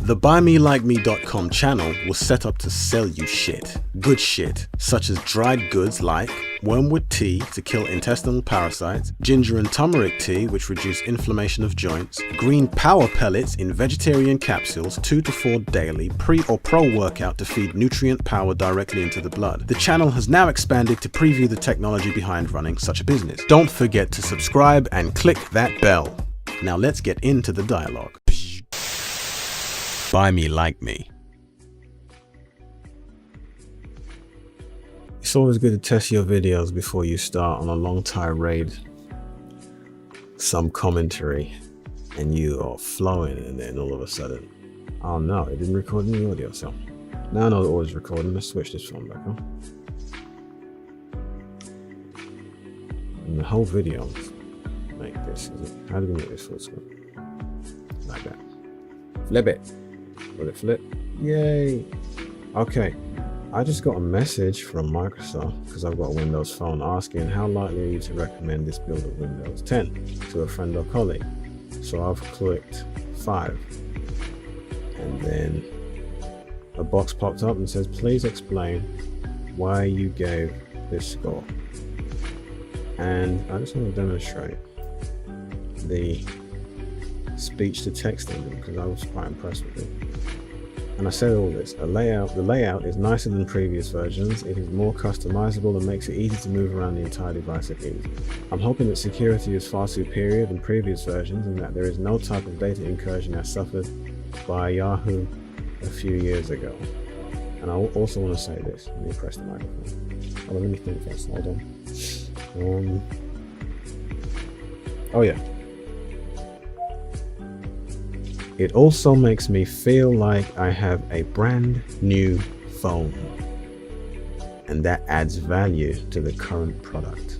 The BuyMeLikeMe.com channel was set up to sell you shit, good shit, such as dried goods like wormwood tea to kill intestinal parasites, ginger and turmeric tea which reduce inflammation of joints, green power pellets in vegetarian capsules 2 to 4 daily, pre or pro-workout to feed nutrient power directly into the blood. The channel has now expanded to preview the technology behind running such a business. Don't forget to subscribe and click that bell. Now let's get into the dialogue. Buy me like me. It's always good to test your videos before you start on a long tirade, some commentary, and you are flowing, and then all of a sudden, oh no, it didn't record any audio. So now I know the audio's recording. Let's switch this phone back on. And the whole video, like this. How do we make this full screen? Like that. Flip it. Will it flip? Yay! Okay, I just got a message from Microsoft because I've got a Windows phone asking how likely are you to recommend this build of Windows 10 to a friend or colleague. So I've clicked 5, and then a box popped up and says please explain why you gave this score. And I just want to demonstrate the speech to text engine because I was quite impressed with it. And I said all this, the layout is nicer than previous versions. It is more customizable and makes it easy to move around the entire device at ease. I'm hoping that security is far superior than previous versions and that there is no type of data incursion as suffered by Yahoo a few years ago. And I also want to say this. Let me press the microphone. Oh, let me think first. Hold on. Oh yeah. It also makes me feel like I have a brand new phone, and that adds value to the current product.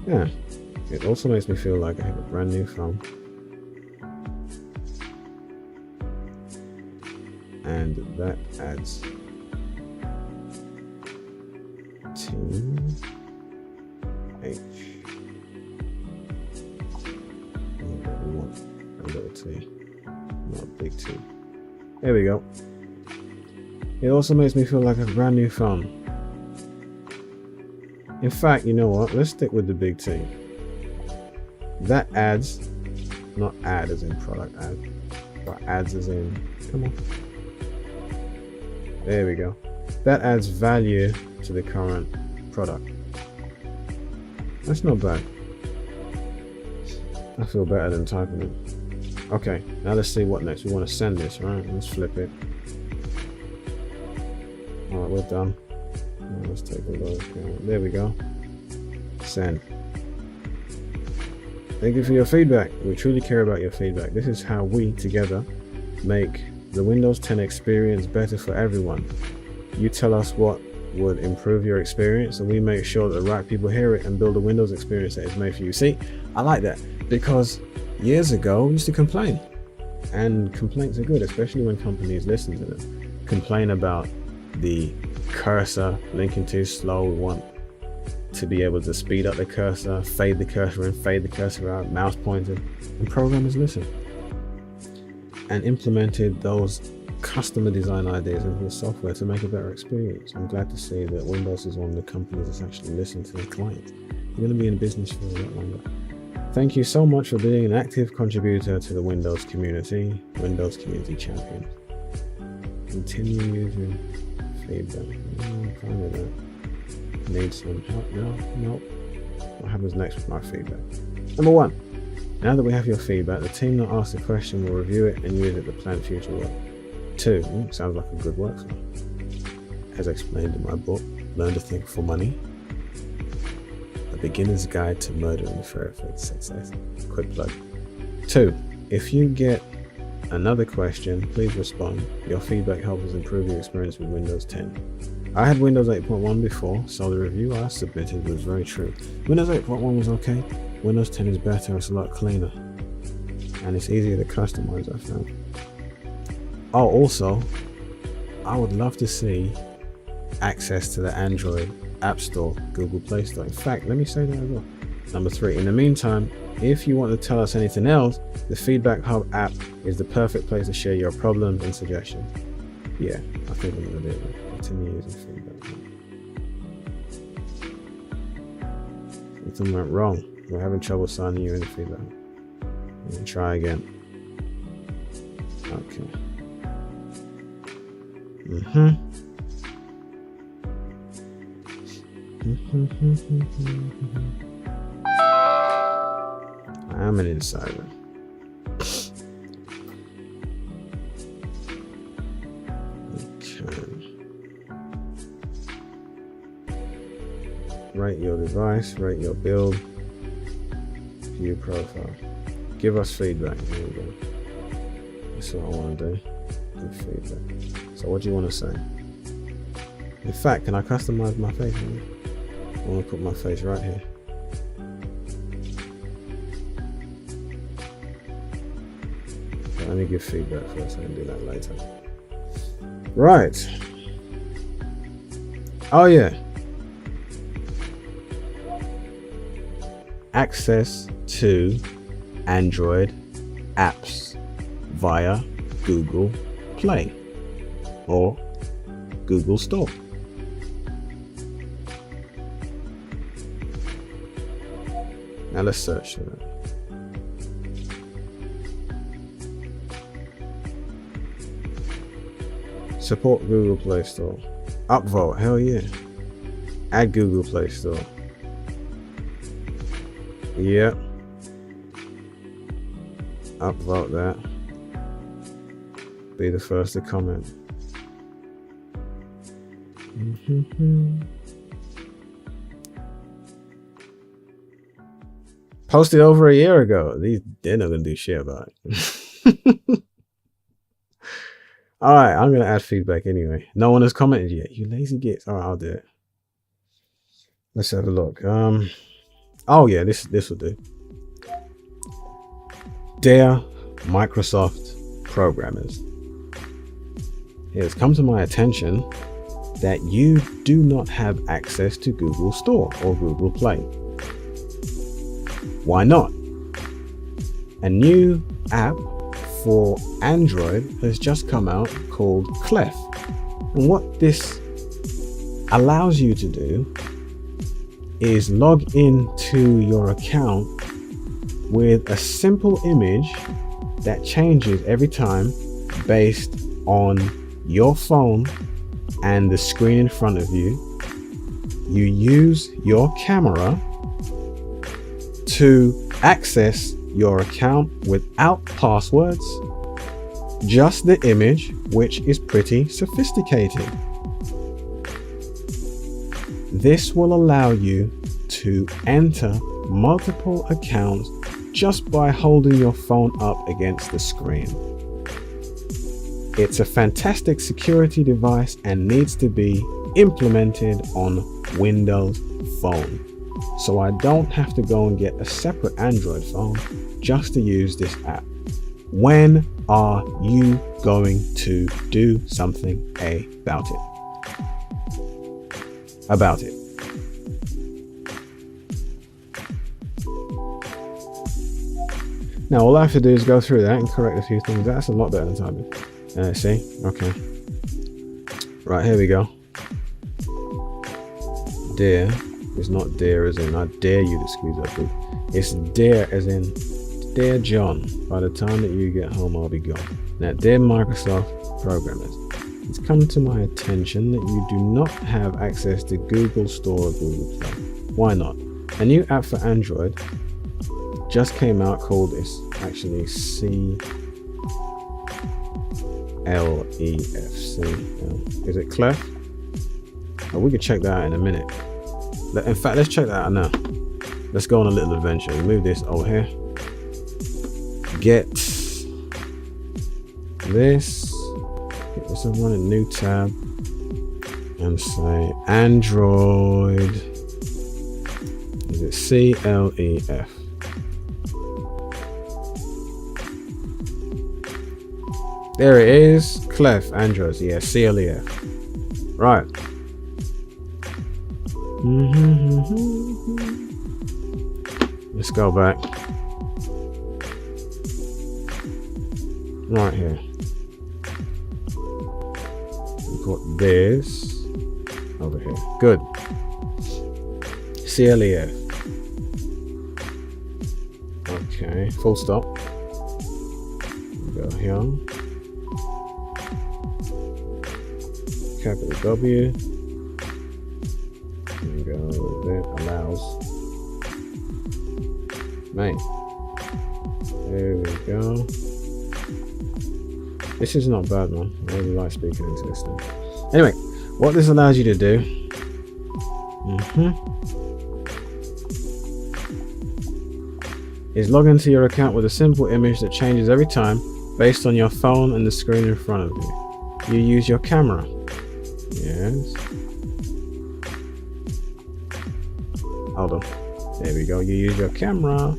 Yeah, it also makes me feel like I have a brand new phone, and that adds TH. T, not big T. There we go. It also makes me feel like a brand new phone. In fact, you know what? Let's stick with the big T. That adds, not add as in product add, but adds as in, come on. There we go. That adds value to the current product. That's not bad. I feel better than typing it. Okay, now let's see what next. We want to send this, right? Let's flip it. Alright, we're done. Now let's take a look. There we go. Send. Thank you for your feedback. We truly care about your feedback. This is how we, together, make the Windows 10 experience better for everyone. You tell us what would improve your experience, and we make sure that the right people hear it and build a Windows experience that is made for you. See, I like that because years ago we used to complain, and complaints are good, especially when companies listen to them. Complain about the cursor linking too slow. We want to be able to speed up the cursor, fade the cursor in, fade the cursor out, mouse pointer, and programmers listened and implemented those customer design ideas into the software to make a better experience. I'm glad to see that Windows is one of the companies that's actually listening to their clients. You're going to be in business for a lot longer. Thank you so much for being an active contributor to the Windows community, Windows community champion. Continue using feedback. Kind of that. Need some help? No. What happens next with my feedback? Number 1. Now that we have your feedback, the team that asked the question will review it and use it to plan future work. 2. Sounds like a good workflow. As explained in my book, Learn to Think for Money. A Beginner's Guide to Murder and Verified Success. Quick plug. 2. If you get another question, please respond. Your feedback helps us improve your experience with Windows 10. I had Windows 8.1 before, so the review I submitted was very true. Windows 8.1 was okay. Windows 10 is better, it's a lot cleaner. And it's easier to customize, I found. Oh, also, I would love to see access to the Android App Store, Google Play Store. In fact, let me say that as well. Number 3, in the meantime, If you want to tell us anything else, the Feedback Hub app is the perfect place to share your problems and suggestions. Yeah, I think I'm going to do it. Continue using Feedback Hub. Something went wrong. We're having trouble signing you in the Feedback Hub. We'll try again. Okay. I am an insider. Okay. Rate your device, rate your build, view profile. Give us feedback. There we go. That's what I want to do. Give feedback. So what do you want to say? In fact, can I customize my face? I want to put my face right here. But let me give feedback first. I can do that later. Right. Oh yeah. Access to Android apps via Google Play or Google Store. Now let's search for that. Support Google Play Store. Upvote, hell yeah. Add Google Play Store. Yep. Upvote that. Be the first to comment. Posted over a year ago. They're not gonna do shit about it. All right, I'm gonna add feedback anyway. No one has commented yet. You lazy gits. All right, I'll do it. Let's have a look. Oh yeah, this will do. Dear Microsoft programmers, it has come to my attention that you do not have access to Google Store or Google Play. Why not? A new app for Android has just come out called Clef. And what this allows you to do is log into your account with a simple image that changes every time based on your phone and the screen in front of you. You use your camera to access your account without passwords, just the image, which is pretty sophisticated. This will allow you to enter multiple accounts just by holding your phone up against the screen. It's a fantastic security device and needs to be implemented on Windows Phone. So I don't have to go and get a separate Android phone just to use this app. When are you going to do something about it? Now all I have to do is go through that and correct a few things. That's a lot better than typing. See? Okay. Right, here we go. Dear is not dear as in I dare you to squeeze up food. It's dear as in dear John, by the time that you get home I'll be gone. Now dear Microsoft programmers, it's come to my attention that you do not have access to Google Store or Google Play. Why not? A new app for Android just came out called, it's actually CLEF. Is it Clef? Oh, we could check that out in a minute. In fact, let's check that out now. Let's go on a little adventure. Move this over here. Get this. Get this on a new tab and say Android. Is it CLEF? There it is. Clef Android. Yeah, CLEF. Right. Let's go back. right here. Put this over here. Good. CLEF. Okay, full stop. Go here. Capital W. And go with it. Allows. Mate. There we go. This is not bad, man. I really like speaking into this thing. Anyway, what this allows you to do is log into your account with a simple image that changes every time based on your phone and the screen in front of you. You use your camera. Yes. Hold on. There we go. You use your camera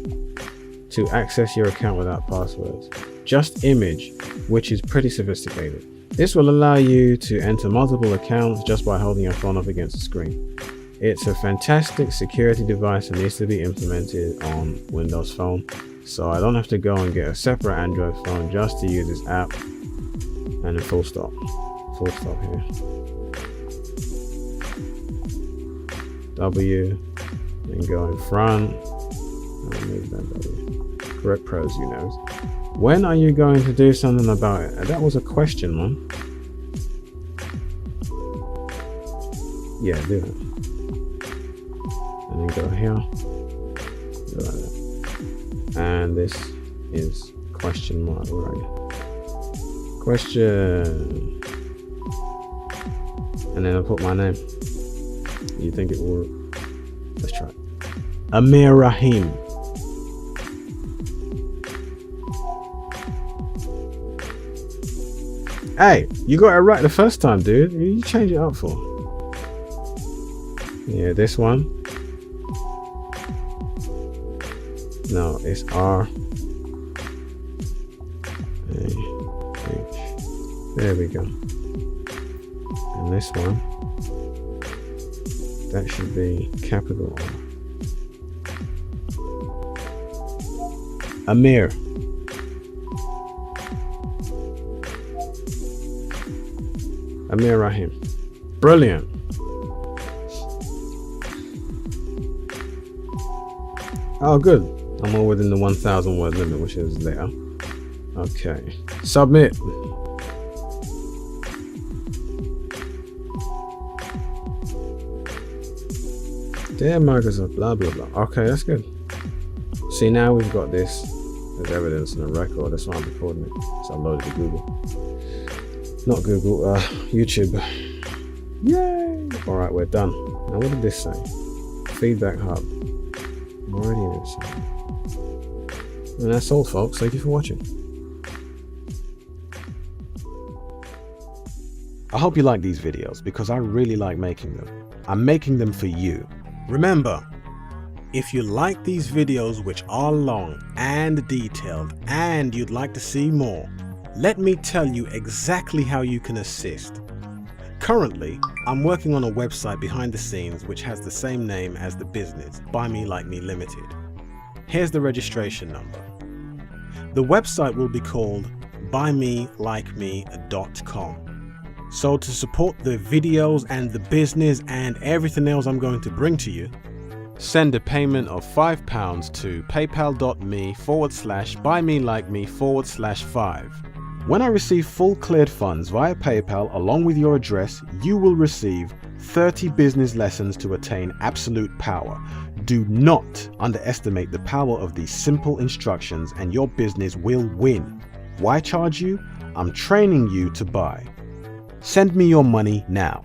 to access your account without passwords. Just image, which is pretty sophisticated. This will allow you to enter multiple accounts just by holding your phone up against the screen. It's a fantastic security device that needs to be implemented on Windows Phone, so I don't have to go and get a separate Android phone just to use this app. And then full stop. Full stop here. W, and go in front. And move that W. Correct pros, you know. When are you going to do something about it? That was a question, man. Yeah, do it. And then go here. Go like that. And this is question mark. Where are you? Question. And then I'll put my name. You think it will? Let's try it. Amir Rahim. Hey, you got it right the first time, dude. You change it up for? Yeah, this one. No, it's R A H. There we go. And this one, that should be capital R. Amir. Amir Rahim. Brilliant. Oh, good. I'm all within the 1,000 word limit, which is there. Okay. Submit. Dear Microsoft, blah, blah, blah. Okay, that's good. See, now we've got this as evidence and a record. That's why I'm recording it. So I loaded to Google. Not Google, YouTube. Yay! Alright, we're done. Now what did this say? Feedback Hub. I'm already in it. And that's all, folks. Thank you for watching. I hope you like these videos because I really like making them. I'm making them for you. Remember, if you like these videos which are long and detailed and you'd like to see more, let me tell you exactly how you can assist. Currently, I'm working on a website behind the scenes which has the same name as the business, Buy Me Like Me Limited. Here's the registration number. The website will be called buymelikeme.com. So to support the videos and the business and everything else I'm going to bring to you, send a payment of £5 to paypal.me/buymelikeme/5. When I receive full cleared funds via PayPal along with your address, you will receive 30 business lessons to attain absolute power. Do not underestimate the power of these simple instructions and your business will win. Why charge you? I'm training you to buy. Send me your money now.